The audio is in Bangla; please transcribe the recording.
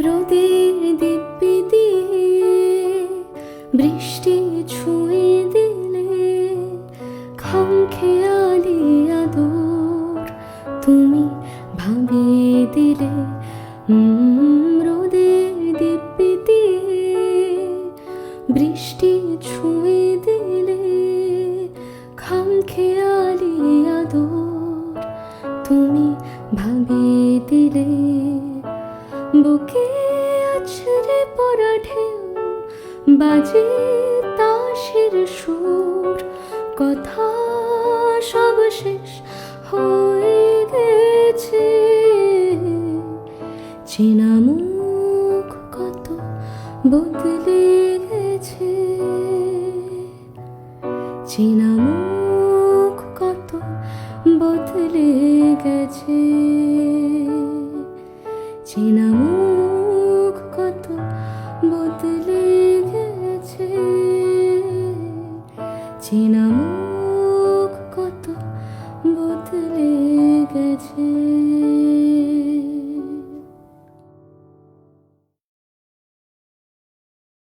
রোদের দিব্যি দিয়ে বৃষ্টি ছুঁয়ে দিলে খামখেয়ালি আদর তুমি ভাবিয়ে দিলে। রোদের দিব্যি দিয়ে বৃষ্টি ছুঁয়ে দিলে খামখেয়ালি আদর তুমি ভাবিয়ে দিলে। বুকে আছড়ে পড়া ঢেউ বাজে তাসের সুর, কথা সব শেষ হয়ে গেছে। চেনা মুখ কত বদলে গেছে, চেনা মুখ কত বদলে গেছে, চেনা মুখ কত বদলে গেছে, চেনা মুখ।